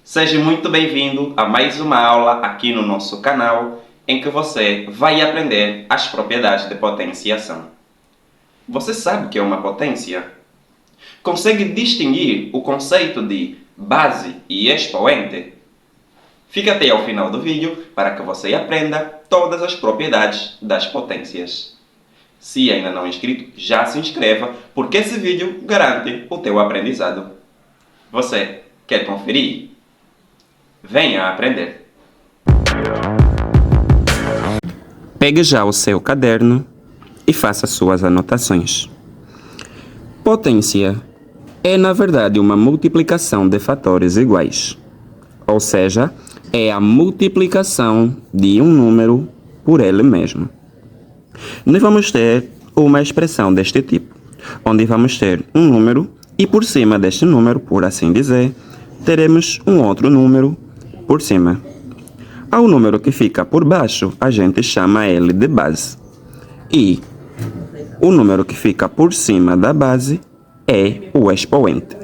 Seja muito bem-vindo a mais uma aula aqui no nosso canal, em que você vai aprender as propriedades de potenciação. Você sabe o que é uma potência? Consegue distinguir o conceito de base e expoente? Fique até ao final do vídeo para que você aprenda todas as propriedades das potências. Se ainda não é inscrito, já se inscreva, porque esse vídeo garante o teu aprendizado. Você quer conferir? Venha aprender! Pegue já o seu caderno e faça suas anotações. Potência é, na verdade, uma multiplicação de fatores iguais. Ou seja, é a multiplicação de um número por ele mesmo. Nós vamos ter uma expressão deste tipo, onde vamos ter um número e por cima deste número, por assim dizer, teremos um outro número por cima. Ao número que fica por baixo, a gente chama ele de base. E o número que fica por cima da base é o expoente.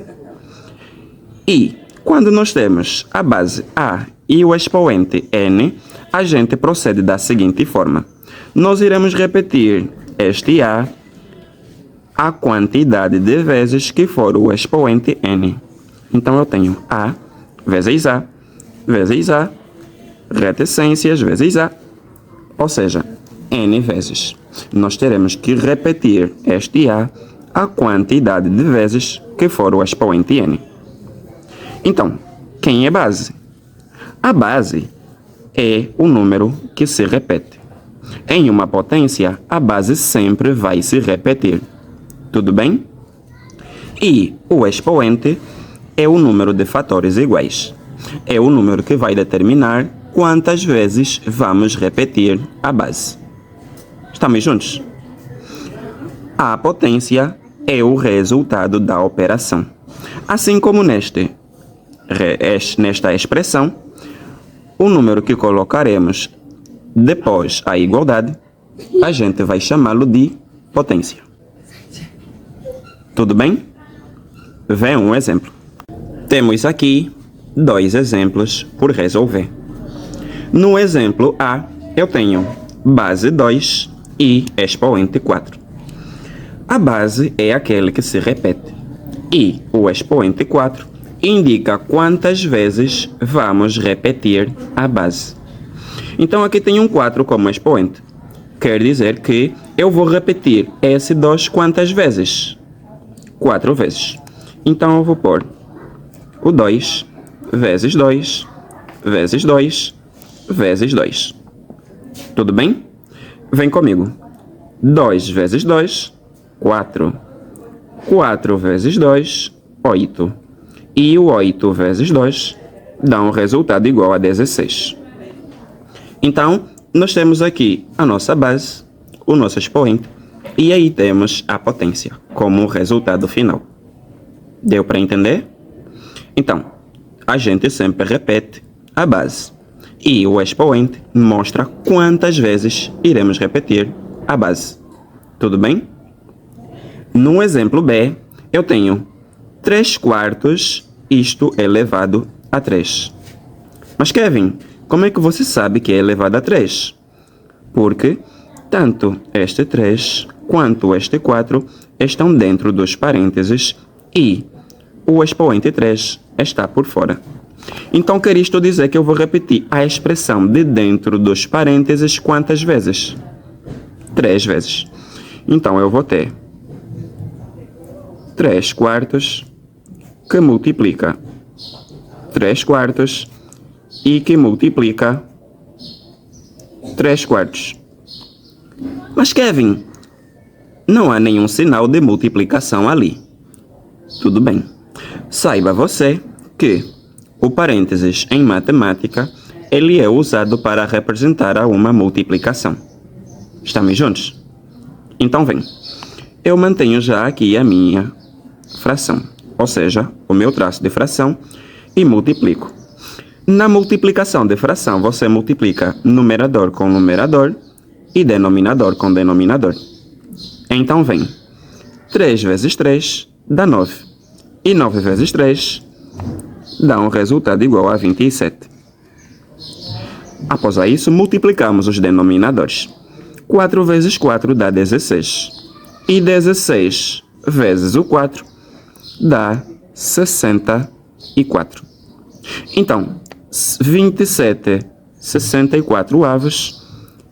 E quando nós temos a base A e o expoente N, a gente procede da seguinte forma. Nós iremos repetir este A a quantidade de vezes que for o expoente N. Então eu tenho A vezes A, vezes A, reticências vezes A, ou seja, N vezes. Nós teremos que repetir este A a quantidade de vezes que for o expoente N. Então, quem é base? A base é o número que se repete. Em uma potência, a base sempre vai se repetir. Tudo bem? E o expoente é o número de fatores iguais. É o número que vai determinar quantas vezes vamos repetir a base. Estamos juntos? A potência é o resultado da operação. Assim como nesta expressão, o número que colocaremos depois a igualdade, a gente vai chamá-lo de potência. Tudo bem? Vê um exemplo. Temos aqui dois exemplos por resolver. No exemplo A, eu tenho base 2 e expoente 4. A base é aquele que se repete e o expoente 4 indica quantas vezes vamos repetir a base. Então aqui tenho um 4 como expoente. Quer dizer que eu vou repetir esse 2 quantas vezes? 4 vezes. Então eu vou pôr o 2 vezes 2 vezes 2 vezes 2. Tudo bem? Vem comigo. 2 vezes 2, 4. 4 vezes 2, 8. E o 8 vezes 2 dá um resultado igual a 16. Então, nós temos aqui a nossa base, o nosso expoente, e aí temos a potência como resultado final. Deu para entender? Então, a gente sempre repete a base. E o expoente mostra quantas vezes iremos repetir a base. Tudo bem? No exemplo B, eu tenho 3 quartos, isto elevado a 3. Mas Kevin, como é que você sabe que é elevado a 3? Porque tanto este 3 quanto este 4 estão dentro dos parênteses e o expoente 3 está por fora. Então quer isto dizer que eu vou repetir a expressão de dentro dos parênteses quantas vezes? 3 vezes. Então eu vou ter 3 quartos que multiplica 3 quartos e que multiplica 3 quartos. Mas Kevin, não há nenhum sinal de multiplicação ali. Tudo bem. Saiba você que o parênteses em matemática, ele é usado para representar uma multiplicação. Estamos juntos? Então vem. Eu mantenho já aqui a minha fração, ou seja, o meu traço de fração, e multiplico. Na multiplicação de fração, você multiplica numerador com numerador e denominador com denominador. Então vem. 3 vezes 3 dá 9. E 9 vezes 3 dá um resultado igual a 27. Após isso, multiplicamos os denominadores. 4 vezes 4 dá 16. E 16 vezes o 4 dá 64. Então, 27,64 avos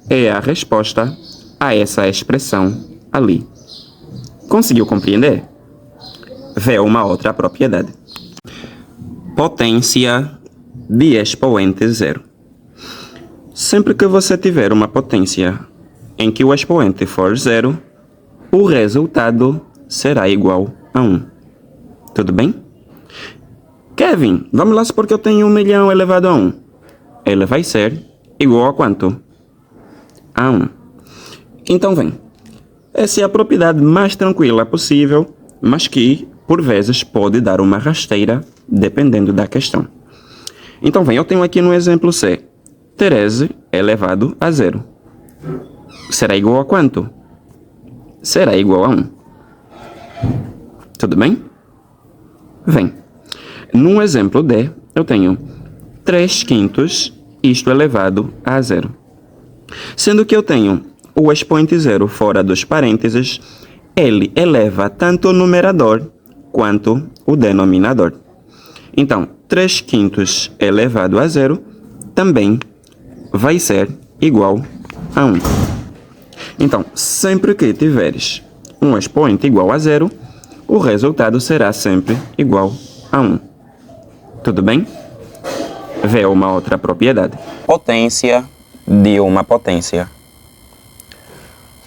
é a resposta a essa expressão ali. Conseguiu compreender? Vê uma outra propriedade. Potência de expoente zero. Sempre que você tiver uma potência em que o expoente for zero, o resultado será igual a 1. Tudo bem? Kevin, vamos lá supor que eu tenho 1 milhão elevado a 1. Ele vai ser igual a quanto? A 1. Então vem. Essa é a propriedade mais tranquila possível, mas que, por vezes, pode dar uma rasteira, dependendo da questão. Então vem, eu tenho aqui no exemplo C, 13 elevado a 0. Será igual a quanto? Será igual a 1. Tudo bem? Vem. No exemplo D, eu tenho 3 quintos, isto elevado a 0. Sendo que eu tenho o expoente 0 fora dos parênteses, ele eleva tanto o numerador quanto o denominador. Então, 3 quintos elevado a 0 também vai ser igual a 1. Então, sempre que tiveres um expoente igual a 0, o resultado será sempre igual a 1. Tudo bem? Vê uma outra propriedade. Potência de uma potência.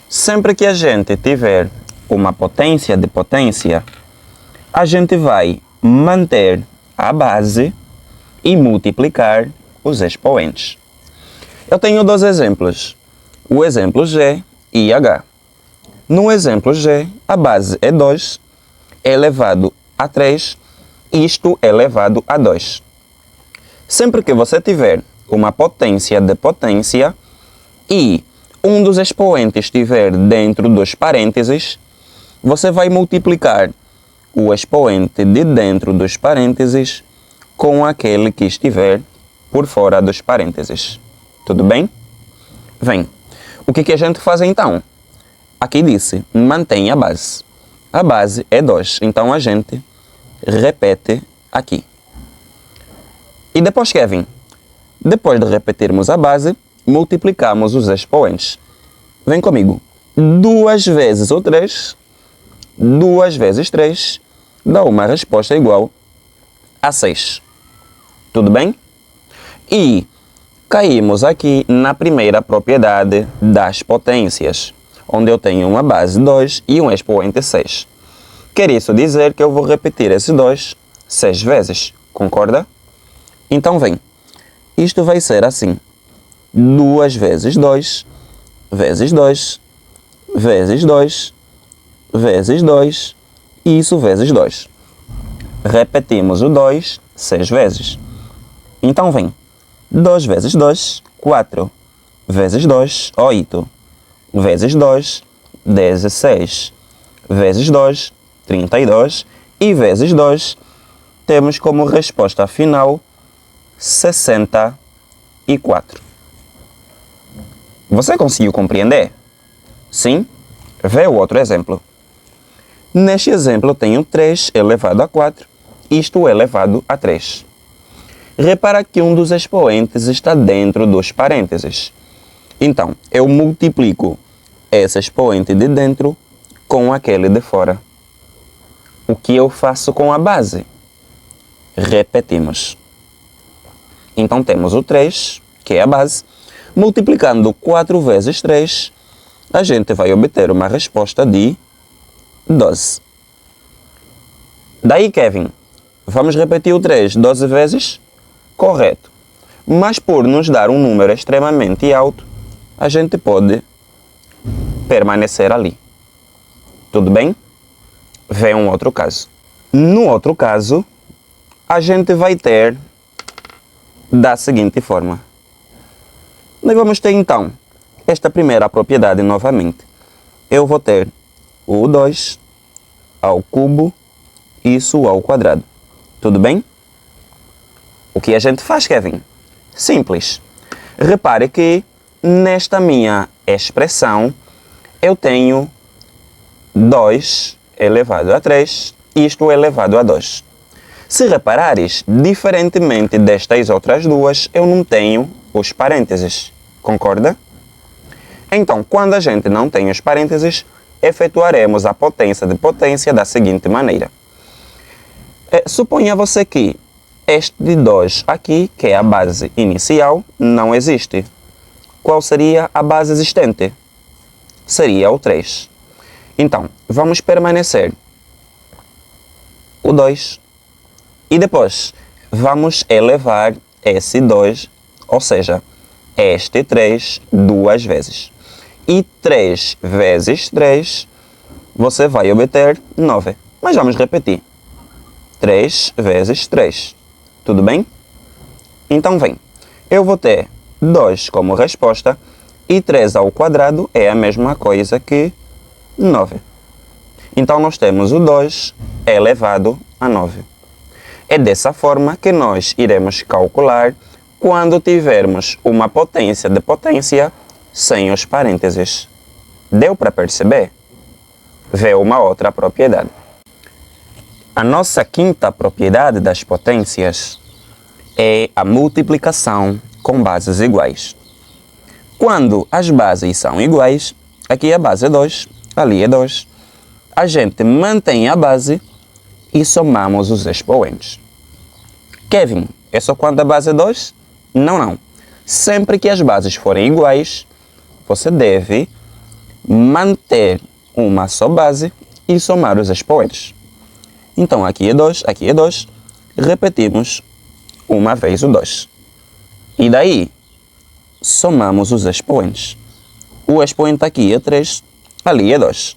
Sempre que a gente tiver uma potência de potência, a gente vai manter a base e multiplicar os expoentes. Eu tenho dois exemplos, o exemplo G e H. No exemplo G, a base é 2, é elevado a 3, isto é elevado a 2. Sempre que você tiver uma potência de potência e um dos expoentes estiver dentro dos parênteses, você vai multiplicar o expoente de dentro dos parênteses com aquele que estiver por fora dos parênteses. Tudo bem? Vem. O que a gente faz então? Aqui disse, mantém a base. A base é 2, então a gente repete aqui. E depois, Kevin, depois de repetirmos a base, multiplicamos os expoentes. Vem comigo. 2 vezes o 3, 2 vezes 3, dá uma resposta igual a 6. Tudo bem? E caímos aqui na primeira propriedade das potências, onde eu tenho uma base 2 e um expoente 6. Quer isso dizer que eu vou repetir esse 2 6 vezes, concorda? Então vem. Isto vai ser assim. 2 vezes 2, vezes 2, vezes 2, vezes 2, e isso vezes 2. Repetimos o 2 6 vezes. Então vem. 2 vezes 2, 4. Vezes 2, 8. Vezes 2, 16. Vezes 2, 32. E vezes 2, temos como resposta final 64. Você conseguiu compreender? Sim? Vê o outro exemplo. Neste exemplo, eu tenho 3 elevado a 4, isto elevado a 3. Repara que um dos expoentes está dentro dos parênteses. Então, eu multiplico esse expoente de dentro com aquele de fora. O que eu faço com a base? Repetimos. Então, temos o 3, que é a base. Multiplicando 4 vezes 3, a gente vai obter uma resposta de 12. Daí, Kevin, vamos repetir o 3 12 vezes? Correto. Mas por nos dar um número extremamente alto, a gente pode permanecer ali. Tudo bem? Vem um outro caso. No outro caso, a gente vai ter da seguinte forma. Nós vamos ter então esta primeira propriedade novamente. Eu vou ter o 2 ao cubo, isso ao quadrado. Tudo bem? O que a gente faz, Kevin? Simples. Repare que nesta minha expressão eu tenho 2 elevado a 3, isto elevado a 2. Se reparares, diferentemente destas outras duas, eu não tenho os parênteses. Concorda? Então, quando a gente não tem os parênteses, efetuaremos a potência de potência da seguinte maneira. Suponha você que este de 2 aqui, que é a base inicial, não existe. Qual seria a base existente? Seria o 3. Então, vamos permanecer o 2. E depois, vamos elevar esse 2, ou seja, este 3 duas vezes. E 3 vezes 3, você vai obter 9. Mas vamos repetir. 3 vezes 3. Tudo bem? Então vem. Eu vou ter 2 como resposta e 3 ao quadrado é a mesma coisa que 9. Então nós temos o 2 elevado a 9. É dessa forma que nós iremos calcular quando tivermos uma potência de potência sem os parênteses. Deu para perceber? Vê uma outra propriedade. A nossa quinta propriedade das potências é a multiplicação com bases iguais. Quando as bases são iguais, aqui a base é 2, ali é 2, a gente mantém a base e somamos os expoentes. Kevin, é só quando a base é 2? Não. Sempre que as bases forem iguais, você deve manter uma só base e somar os expoentes. Então, aqui é 2, repetimos uma vez o 2. E daí, somamos os expoentes. O expoente aqui é 3, ali é 2.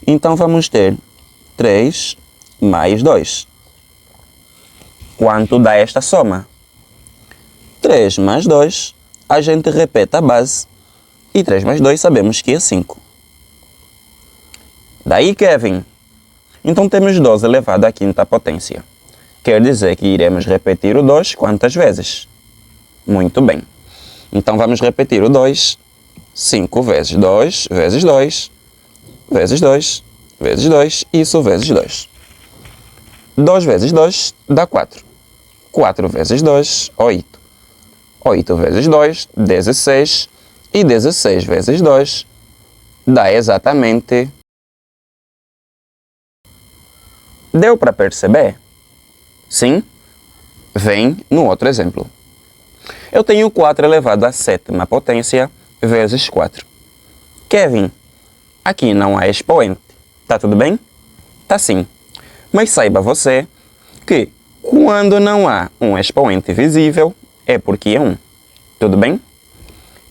Então, vamos ter 3 mais 2. Quanto dá esta soma? 3 mais 2, a gente repete a base, e 3 mais 2 sabemos que é 5. Daí, Kevin, então temos 2 elevado à quinta potência. Quer dizer que iremos repetir o 2 quantas vezes? Muito bem. Então vamos repetir o 2, 5 vezes 2, vezes 2, vezes 2, vezes 2, isso vezes 2. 2 vezes 2 dá 4. 4 vezes 2, 8. 8 vezes 2, 16. E 16 vezes 2 dá exatamente... Deu para perceber? Sim? Vem no outro exemplo. Eu tenho 4 elevado à sétima potência vezes 4. Kevin, aqui não há expoente. Tá tudo bem? Tá sim. Mas saiba você que quando não há um expoente visível, é porque é 1. Tudo bem?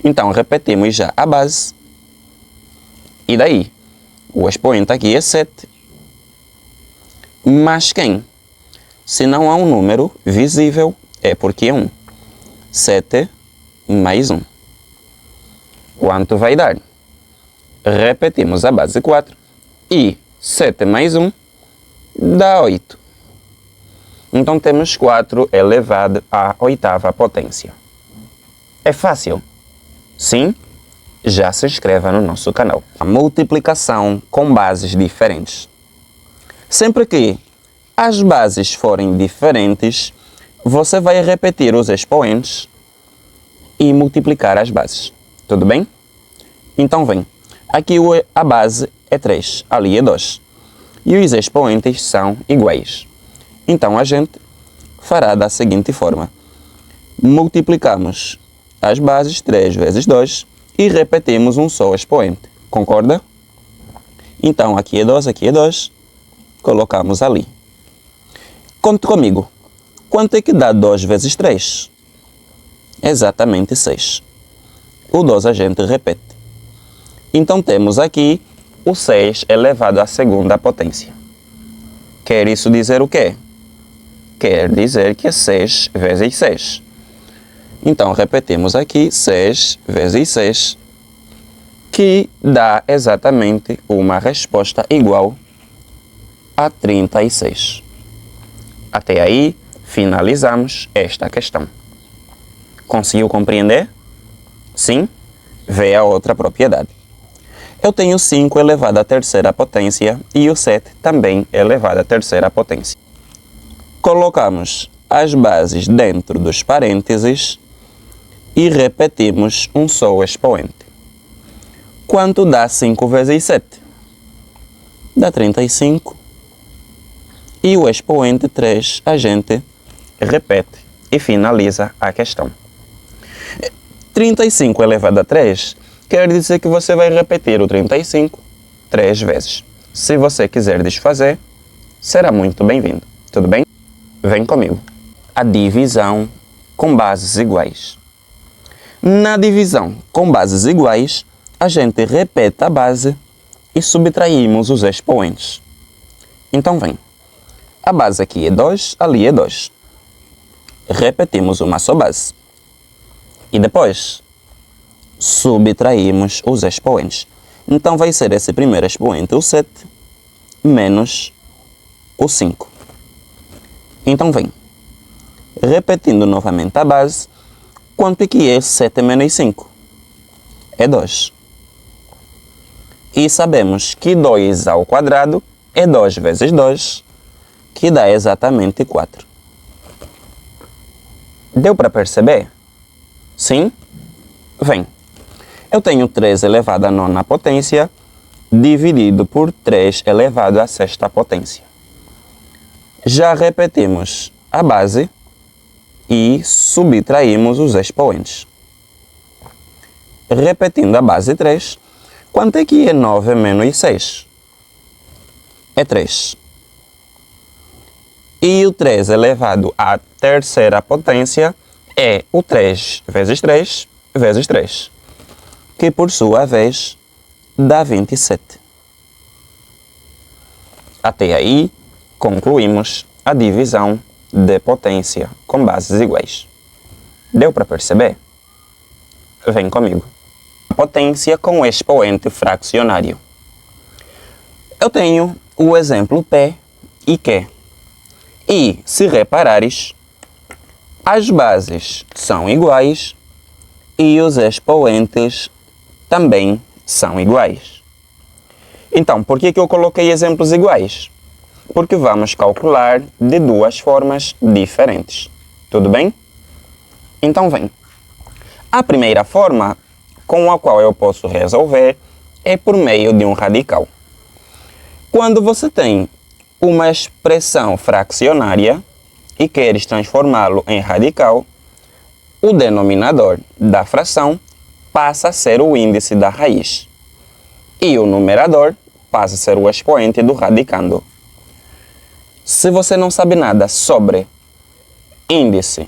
Então, repetimos já a base. E daí? O expoente aqui é 7. Mas quem? Se não há um número visível, é porque é 1. 7 mais 1. Quanto vai dar? Repetimos a base 4. E 7 mais 1 dá 8. Então temos 4 elevado à oitava potência. É fácil? Sim? Já se inscreva no nosso canal. A multiplicação com bases diferentes. Sempre que as bases forem diferentes, você vai repetir os expoentes e multiplicar as bases. Tudo bem? Então vem. Aqui a base é 3, ali é 2. E os expoentes são iguais. Então a gente fará da seguinte forma. Multiplicamos as bases 3 vezes 2 e repetimos um só expoente. Concorda? Então aqui é 2, aqui é 2. Colocamos ali. Conte comigo. Quanto é que dá 2 vezes 3? Exatamente 6. O 2 a gente repete. Então temos aqui o 6 elevado à segunda potência. Quer isso dizer o quê? Quer dizer que é 6 vezes 6. Então repetimos aqui 6 vezes 6, que dá exatamente uma resposta igual a 36. Até aí, finalizamos esta questão. Conseguiu compreender? Sim? Vê a outra propriedade. Eu tenho 5 elevado à terceira potência e o 7 também elevado à terceira potência. Colocamos as bases dentro dos parênteses e repetimos um só expoente. Quanto dá 5 vezes 7? Dá 35. E o expoente 3 a gente repete e finaliza a questão. 35 elevado a 3 quer dizer que você vai repetir o 35 3 vezes. Se você quiser desfazer, será muito bem-vindo. Tudo bem? Vem comigo. A divisão com bases iguais. Na divisão com bases iguais, a gente repete a base e subtraímos os expoentes. Então vem. A base aqui é 2, ali é 2. Repetimos uma só base. E depois, subtraímos os expoentes. Então vai ser esse primeiro expoente, o 7, menos o 5. Então vem. Repetindo novamente a base, quanto é que é 7 menos 5? É 2. E sabemos que 2 ao quadrado é 2 vezes 2, que dá exatamente 4. Deu para perceber? Sim? Vem. Eu tenho 3 elevado à nona potência dividido por 3 elevado à sexta potência. Já repetimos a base e subtraímos os expoentes. Repetindo a base 3, quanto é que é 9 menos 6? É 3. E o 3 elevado à terceira potência é o 3 vezes 3 vezes 3, que por sua vez dá 27. Até aí, concluímos a divisão de potência com bases iguais. Deu para perceber? Vem comigo. Potência com expoente fracionário. Eu tenho o exemplo P e Q. E, se reparares, as bases são iguais e os expoentes também são iguais. Então, por que eu coloquei exemplos iguais? Porque vamos calcular de duas formas diferentes. Tudo bem? Então vem. A primeira forma com a qual eu posso resolver é por meio de um radical. Quando você tem uma expressão fracionária e queres transformá-lo em radical, o denominador da fração passa a ser o índice da raiz e o numerador passa a ser o expoente do radicando. Se você não sabe nada sobre índice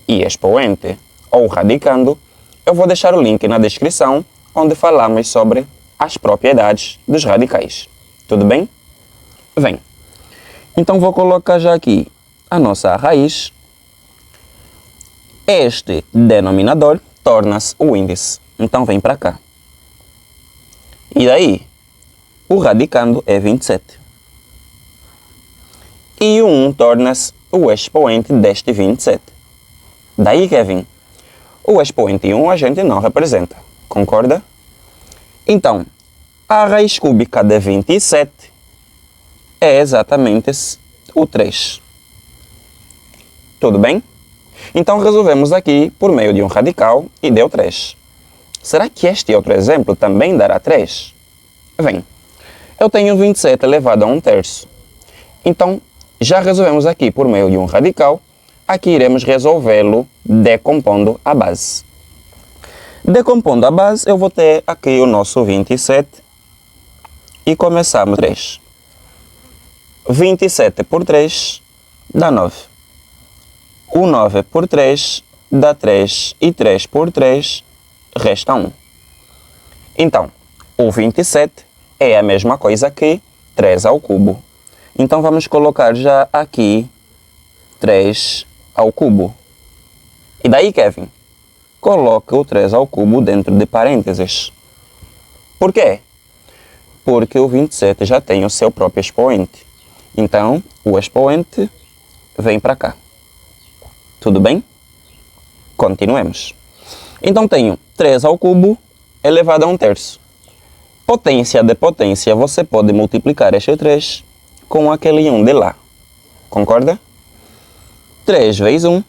e expoente ou radicando, eu vou deixar o link na descrição onde falamos sobre as propriedades dos radicais. Tudo bem? Vem. Então vou colocar já aqui a nossa raiz. Este denominador torna-se o índice. Então vem para cá. E daí, o radicando é 27. E o 1 torna-se o expoente deste 27. Daí, Kevin, o expoente 1 a gente não representa. Concorda? Então, a raiz cúbica de 27 é exatamente o 3. Tudo bem? Então resolvemos aqui por meio de um radical e deu 3. Será que este outro exemplo também dará 3? Vem, eu tenho 27 elevado a 1/3. Então, já resolvemos aqui por meio de um radical. Aqui iremos resolvê-lo decompondo a base. Decompondo a base, eu vou ter aqui o nosso 27 e começamos 3. 27 por 3 dá 9. O 9 por 3 dá 3 e 3 por 3 resta 1. Então, o 27 é a mesma coisa que 3 ao cubo. Então vamos colocar já aqui 3 ao cubo. E daí, Kevin, coloca o 3 ao cubo dentro de parênteses. Por quê? Porque o 27 já tem o seu próprio expoente. Então, o expoente vem para cá. Tudo bem? Continuemos. Então tenho 3 ao cubo elevado a 1/3. Potência de potência, você pode multiplicar este 3 com aquele 1 de lá. Concorda? 3 vezes 1,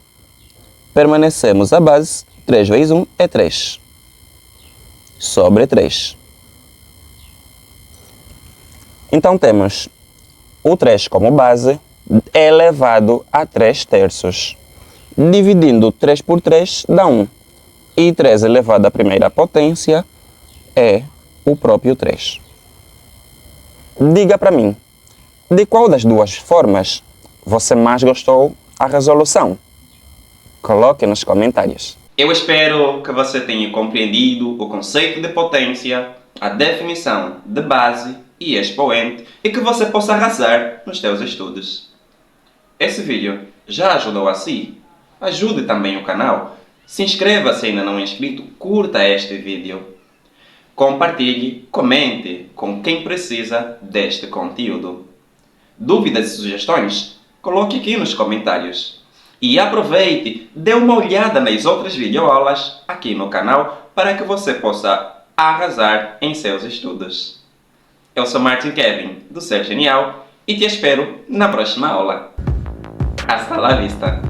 permanecemos a base, 3 vezes 1 é 3. Sobre 3. Então temos o 3 como base elevado a 3/3. Dividindo 3 por 3 dá 1. E 3 elevado à primeira potência é o próprio 3. Diga para mim, de qual das duas formas você mais gostou a resolução? Coloque nos comentários. Eu espero que você tenha compreendido o conceito de potência, a definição de base e expoente e que você possa arrasar nos seus estudos. Esse vídeo já ajudou a si? Ajude também o canal. Se inscreva se ainda não é inscrito, curta este vídeo. Compartilhe, comente com quem precisa deste conteúdo. Dúvidas e sugestões? Coloque aqui nos comentários. E aproveite, dê uma olhada nas outras videoaulas aqui no canal para que você possa arrasar em seus estudos. Eu sou Martin Kevin, do Ser Genial, e te espero na próxima aula. Hasta la vista!